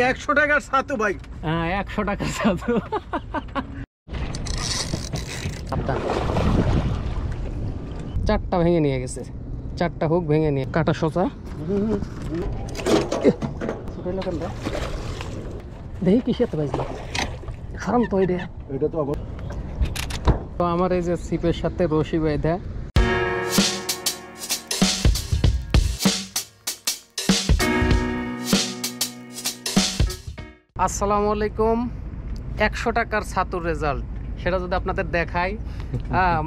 100 টাকার ছাতু ভাই। হ্যাঁ 100 টাকার ছাতু। চারটা ভেঙে নিয়ে গেছে, চারটা হুক ভেঙে নিয়ে কাটা সোজা। দেখি কিসে তো বাজলো খারাপ তো এটা তো আমার এই যে ছিপের সাথে রশি বেঁধে আসসালামু আলাইকুম। 100 টাকার ছাতুর রেজাল্ট সেটা যদি আপনাদের দেখাই,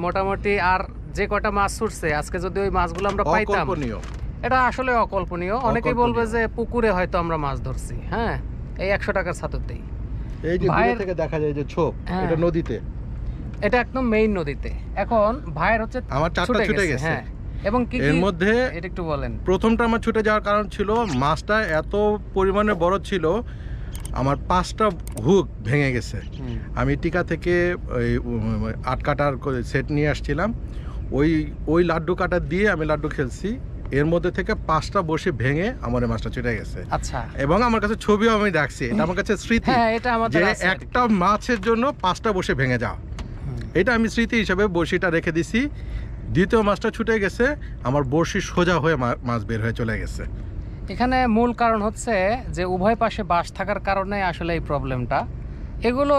মোটামুটি আর যে কটা মাছ ছুটছে আজকে যদি ওই মাছগুলো আমরা পাইতাম, এটা আসলে অকল্পনীয়। অনেকেই বলবে যে পুকুরে হয়তো আমরা মাছ ধরছি। হ্যাঁ, এই 100 টাকার ছাতুতেই এই যে দূর থেকে দেখা যায় যে ছোপ, এটা নদীতে, এটা একদম মেইন নদীতে। এখন ভাইয়ের হচ্ছে আমার চারটা ছুটে গেছে। হ্যাঁ, এবং কি এর মধ্যে এটা একটু বলেন। প্রথমটা আমার ছুটে যাওয়ার কারণ ছিল মাছটা এত পরিমাণে বড় ছিল, আমার 5টা হুক ভেঙে গেছে। আমি টিকা থেকে ওই 8 কাটার সেট নিয়ে আসছিলাম, ওই লাড্ডু কাটার দিয়ে আমি লাড্ডু খেলছি। এর মধ্যে থেকে 5টা বসে ভেঙে আমার মাছটা ছুটে গেছে। আচ্ছা, এবং আমার কাছে ছবিও আমি রাখছি, এটা আমার কাছে স্মৃতি। হ্যাঁ, এটা আমাদের যে আছে। একটা মাছের জন্য 5টা বসে ভেঙে যাও, এটা আমি স্মৃতি হিসাবে বড়শিটা রেখে দিছি। দ্বিতীয় মাছটা ছুটে গেছে, আমার বড়শি সোজা হয়ে মাছ বের হয়ে চলে গেছে। এখানে মূল কারণ হচ্ছে যে উভয় পাশে বাঁশ থাকার কারণে আসলে এই প্রবলেমটা। এগুলো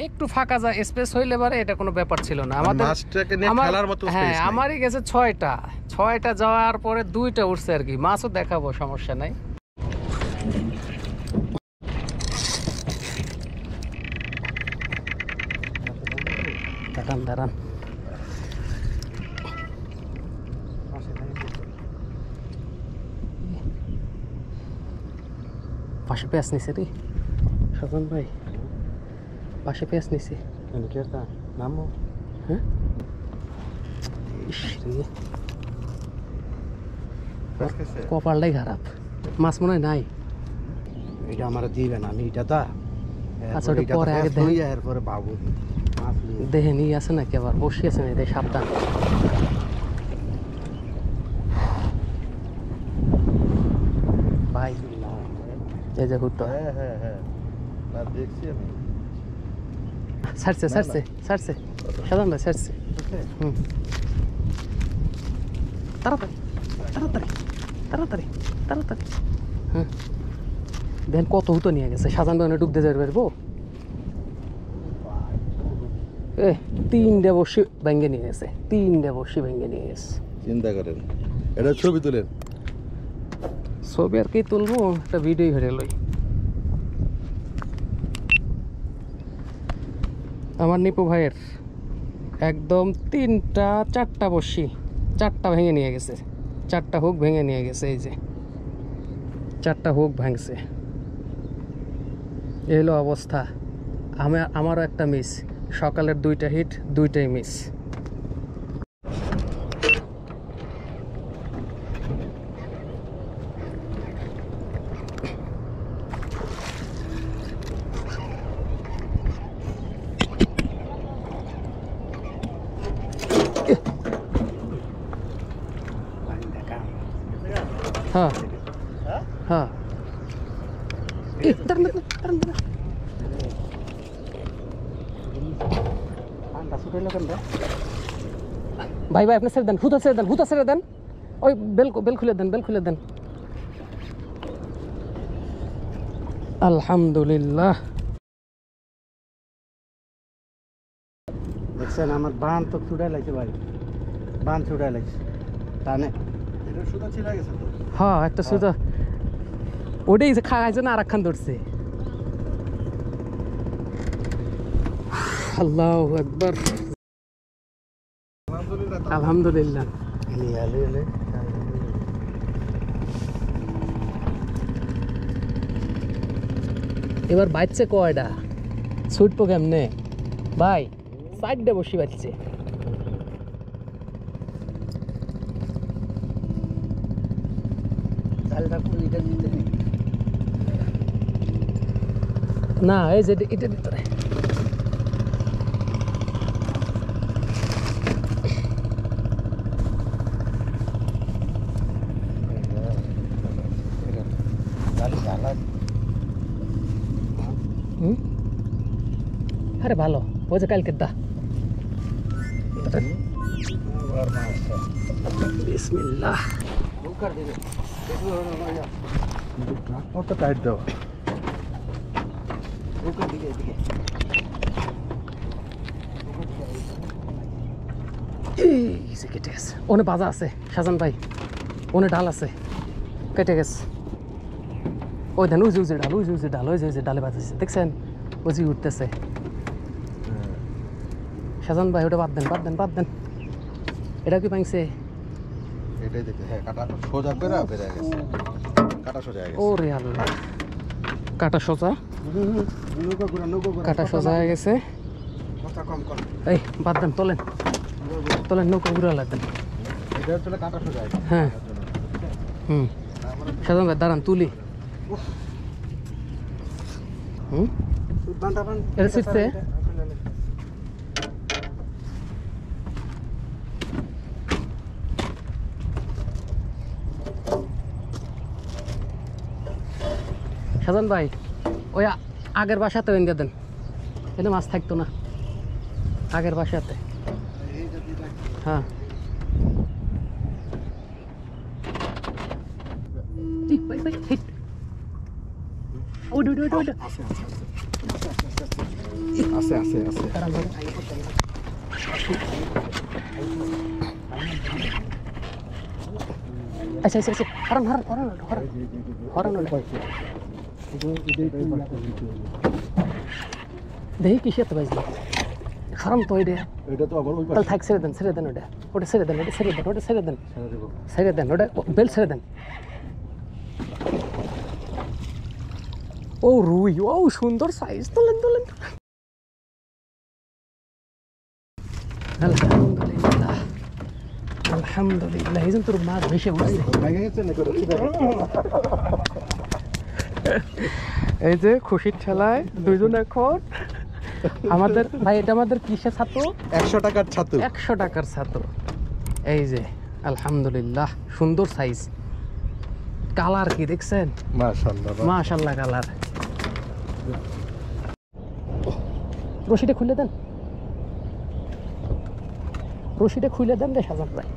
একটু ফাঁকা যায় স্পেস হইলে পারে এটা কোনো ব্যাপার ছিল না আমাদের। মাছটাকে নিয়ে খেলার মতো স্পেস হ্যাঁ, নাই। আমারই গেছে 6টা যাওয়ার পরে 2টা উঠছে আর কি। মাছও দেখাবো, সমস্যা নাই। দাঁড়ান পাশে পেঁয়াজ নিছে রে সজন ভাই, পাশে পেঁয়াজ নিছে। নামো হ্যাঁ, কপালটাই খারাপ, মাছ মনে হয় নাই। এটা আমার দিবেন, আমি এটা দা। আচ্ছা, ওটা পরে আগে দেখেন, এরপরে বাবু দেখে নিয়ে আছে নাকি আবার বসে আছে না, দেখ সাবধান। ভাই এই যে হুটো, হ্যাঁ দেখছি আমি। ছাড়ছে সাধারণ ভাই, ছাড়ছে। তাড়াতাড়ি হ্যাঁ, দেখেন কত হুতো নিয়ে গেছে। সাজান ভাই ডুব দিয়ে যাবে পারবো। 3টে বসি ভেঙে নিয়ে গেছে, 3টে বসি ভেঙে নিয়ে গেছে। চিন্তা করেন, এটা ছবি তুলেন। ছবি আর কি তুলবো, একটা ভিডিও হয়ে লই। আমার নিপু ভাইয়ের একদম 4টা বসি, 4টা ভেঙে নিয়ে গেছে, 4টা হুক ভেঙে নিয়ে গেছে। এই যে 4টা হুক ভাঙছে, এই হলো অবস্থা। আমারও একটা মিস, সকালের 2টা হিট, 2টাই মিস। হ্যাঁ হ্যাঁ, ভাই আপনি ছেড়ে দেন, হুতা ছেড়ে দেন, ওই বেল খুলে দেন। আলহামদুলিল্লাহ। দেখছেন আমার বান তো ছুটাই লাগছে ভাই, বান ছুটাই লাগছে টানে। এটা সুতা ছিঁড়ে গেছে তো। হ্যাঁ, একটা সুতা ওটাই খাওয়াইছে না, আর একখান ধরছে। আল্লাহু আকবার, আলহামদুলিল্লাহ। এবার বাইচ্ছে কয়টা ছুটবো কেমনে ভাই? 4টে বসি বাজছে। না, এই যে এটার ভিতরে আরে ভালো, ওই যে কালকের দা। বিসমিল্লাহ। ট্রাক্টরটা টাইট দাও। এই যে কেটে গেছে, ওনে বাজা আছে শাহজান ভাই, ওনে ডাল আছে, কেটে গেছে। ওই দেন ওই যে ডাল, ওই যে ডাল, ওই যে ডালে বাজাচ্ছে দেখছেন, ওই যে উঠতেছে। শাহজান ভাই ওটা বাদ দেন, বাদ দেন, বাদ দেন। এটা কি ভাঙছে? এটাই দেখে, হ্যাঁ, কাটা সোজা বেরা বেরা গেছে, কাটা সোজা হয়ে গেছে। ওরে আল্লাহ, কাটা সোজা, কাটা সোজা হয়ে গেছে। এই বাদ দেন, তোলেন তোলেন, নৌকা ঘুরে লাগবেন। এটা হচ্ছে কাটা সোজা হয়ে গেছে। হ্যাঁ, শাহজান ভাই দাঁড়ান, তুলি। এটা ছিটছে। শাহজান ভাই ওই আগের বাসাতে ওই দিয়ে দেন, এলে মাছ থাকতো না আগের বাসাতে। হ্যাঁ, আছে আছে আছে। আচ্ছা আচ্ছা আচ্ছা, হরন হরন হরন হরন হরন দেখি কিসে তো বাজলো হরন তো ওইটা। এটা তো আবার ওই তাহলে থাক, ছেড়ে দেন, ছেড়ে দেন, ওটা ওটা ছেড়ে দেন, ওটা ছেড়ে দেন, ওটা ছেড়ে দেন, ছেড়ে দেন, ওটা বেল ছেড়ে দেন। ও রুই, ও সুন্দর সাইজ, তোলেন তোলেন। আলহামদুলিল্লাহ আলহামদুলিল্লাহ, এই যে তোর মাছ ভেসে উঠছে। এই যে খুশির ঠেলায় দুইজন এখন আমাদের ভাই, এটা আমাদের কিসের ছাতু? 100 টাকার ছাতু। 100 টাকার ছাতু। এই যে আলহামদুলিল্লাহ, সুন্দর সাইজ, কালার কি দেখছেন? মাশাআল্লাহ মাশাআল্লাহ কালার। রশিটা খুলে দেন, রশিটা খুলে দেন রে শাহজান ভাই।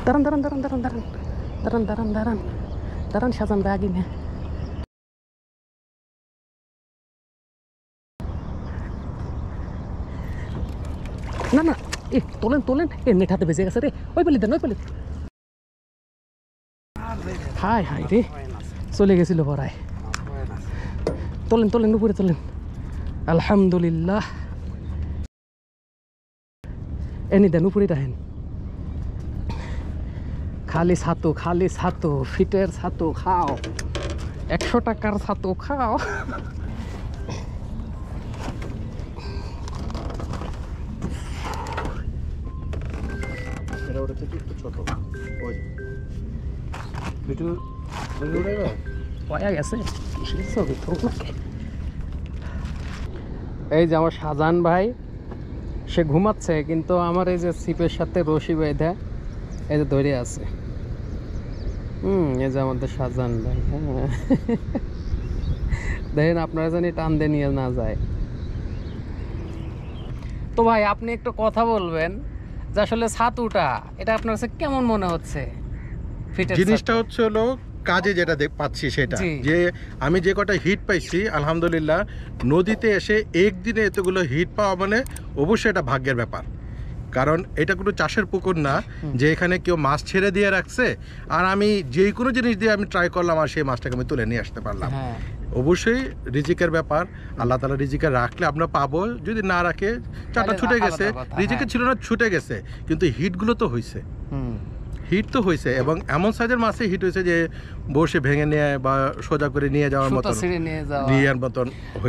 দাঁড়ান দাঁড়ান দাঁড়ান দাঁড়ান দাঁড়ান দাঁড়ান দাঁড়ান দাঁড়ান দাঁড়ান শাহজান ভাই, আগে না না না, এ তোলেন তোলেন, এ নেঠাতে বেঁচে গেছে রে, ওই বলি দেন, ওই বলি। হাই হাই রে, চলে গেছিল পড়ায়। তোলেন তোলেন, উপরে তোলেন। আলহামদুলিল্লাহ, এনে দেন, উপরে রাখেন। খালি ছাতু, খালি ছাতু, ফিটের ছাতু খাও, 100 টাকার ছাতু খাও। এটা ওটা থেকে একটু ছোট। ওই পায়া গেছে। এই যে আমার শাহজাহান ভাই, সে ঘুমাচ্ছে, কিন্তু আমার এই যে ছিপের সাথে রশি বেঁধে এই যে ধরে আছে। এই যে আমাদের শাহজাহান ভাই। হ্যাঁ, দেখেন আপনারা জানি টান দিয়ে নিয়ে না যায়। তো ভাই আপনি একটু কথা বলবেন যে আসলে ছাতুটা এটা আপনার কাছে কেমন মনে হচ্ছে? জিনিসটা হচ্ছে হলো কাজে যেটা পাচ্ছি সেটা, জি। যে আমি যে কটা হিট পাইছি আলহামদুলিল্লাহ, নদীতে এসে একদিনে এতগুলো হিট পাওয়া মানে অবশ্যই এটা ভাগ্যের ব্যাপার। কারণ এটা কোনো চাষের পুকুর না যে এখানে কেউ মাছ ছেড়ে দিয়ে রাখছে আর আমি যে কোনো জিনিস দিয়ে আমি ট্রাই করলাম আর সেই মাছটাকে আমি তুলে নিয়ে আসতে পারলাম। হ্যাঁ, অবশ্যই রিজিকের ব্যাপার, আল্লাহ তাআলা রিজিকে রাখলে আমরা পাবো, যদি না রাখে চাটা ছুটে গেছে, রিজিকে ছিল না ছুটে গেছে, কিন্তু হিটগুলো তো হয়েছে, হিট তো হয়েছে, এবং এমন সাইজের মাছে হিট হয়েছে যে বসে ভেঙে নিয়ে বা সোজা করে নিয়ে যাওয়ার মতন, নিয়ে মতন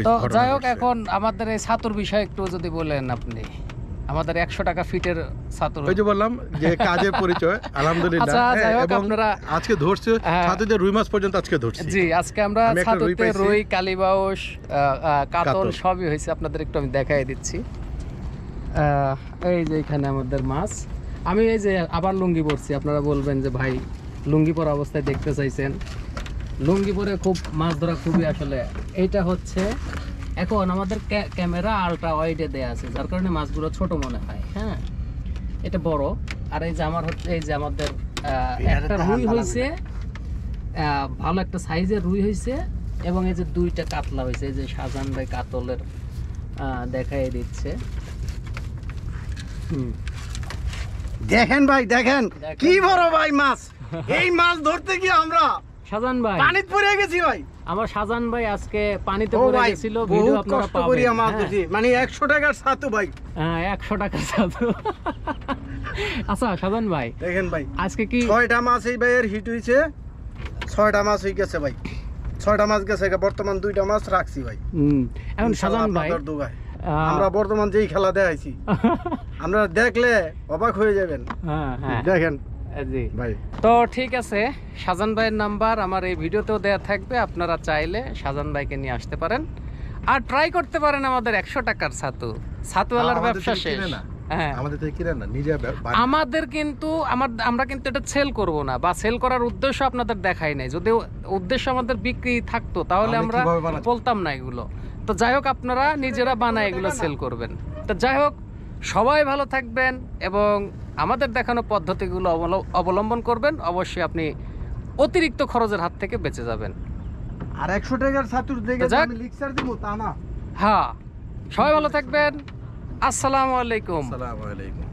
তো হয়েছে। যাই হোক, এখন আমাদের এই ছাতুর বিষয়ে একটু যদি বলেন আপনি। আমাদের 100 টাকা ফিটের ছাতুর। ওই যে বললাম যে কাজের পরিচয় আলহামদুলিল্লাহ। আচ্ছা, যাই হোক, এবং আপনারা আজকে ধরছে হ্যাঁ। ছাতুদের রুই মাছ পর্যন্ত আজকে ধরছি। জি, আজকে আমরা আমি একটা রুই ছাতুতে পাইছি। রুই, কালীবাউস, কাতল কাতল। সবই হয়েছে, আপনাদের একটু আমি দেখাই দিচ্ছি। এই যে এখানে আমাদের মাছ। আমি এই যে আবার লুঙ্গি পরছি, আপনারা বলবেন যে ভাই লুঙ্গি পরা অবস্থায় দেখতে চাইছেন। লুঙ্গি পরে খুব মাছ ধরা খুবই আসলে, এইটা হচ্ছে এখন আমাদের ক্যামেরা আলট্রা ওয়াইডে দেয়া আছে, যার কারণে মাছগুলো ছোট মনে হয়। হ্যাঁ, এটা বড়। আর এই যে আমার হচ্ছে, এই যে আমাদের একটা রুই হয়েছে, ভালো একটা সাইজের রুই হয়েছে, এবং এই যে 2টা কাতলা হয়েছে। এই যে শাহজাহান ভাই কাতলের দেখাই দিচ্ছে। দেখেন ভাই, দেখেন দেখেন। কি বড় ভাই মাছ। এই মাছ ধরতে গিয়ে আমরা শাহজাহান ভাই, পানিতে পড়ে গেছি ভাই। আমার শাহজাহান ভাই আজকে পানিতে ও পড়ে ভাই, গেছিল, ভিডিও বহুত আপনারা কষ্ট পাবেন। করিয়া মাছ হ্যাঁ। ধরছি, মানে 100 টাকার ছাতু ভাই। হ্যাঁ, 100 টাকা ছাতু। আচ্ছা শাহজাহান ভাই, দেখেন ভাই, আজকে কি 6টা মাছ এই ভাইয়ের হিট হয়েছে। 6টা মাছ হয়ে গেছে ভাই, 6টা মাছ গেছে, বর্তমান 2টা মাছ রাখছি ভাই। এখন শাহজাহান ভাই, আপনাদের দোগায় আমরা বর্তমান যেই খেলা দেখাইছি, আমরা দেখলে অবাক হয়ে যাবেন। হ্যাঁ হ্যাঁ দেখেন জি। ভাই, তো ঠিক আছে, শাহজাহান ভাইয়ের নাম্বার আমার এই ভিডিওতেও দেয়া থাকবে, আপনারা চাইলে শাহজাহান ভাইকে নিয়ে আসতে পারেন আর ট্রাই করতে পারেন আমাদের 100 টাকার ছাতুওয়ালার আমাদের ব্যবসা থেকে শেষ। কিনে না। হ্যাঁ, আমাদের থেকে কিনে না, নিজে আমাদের কিন্তু আমরা কিন্তু এটা সেল করব না, বা সেল করার উদ্দেশ্য আপনাদের দেখাই নাই। যদি উদ্দেশ্য আমাদের বিক্রি থাকতো তাহলে আমরা কিভাবে বানাচ্ছি? বলতাম না এগুলো। তো যাই হোক, আপনারা নিজেরা বানায় এগুলো সেল করবেন। তো যাই হোক, সবাই ভালো থাকবেন এবং আমাদের দেখানো পদ্ধতিগুলো অবলম্বন করবেন। অবশ্যই আপনি অতিরিক্ত খরচের হাত থেকে বেঁচে যাবেন। আর 100 টাকার ছাতুর দেখে যাক। আমি লিক্সার দিব তা না। হ্যাঁ, সবাই ভালো থাকবেন। আসসালামু আলাইকুম। আসসালামু আলাইকুম।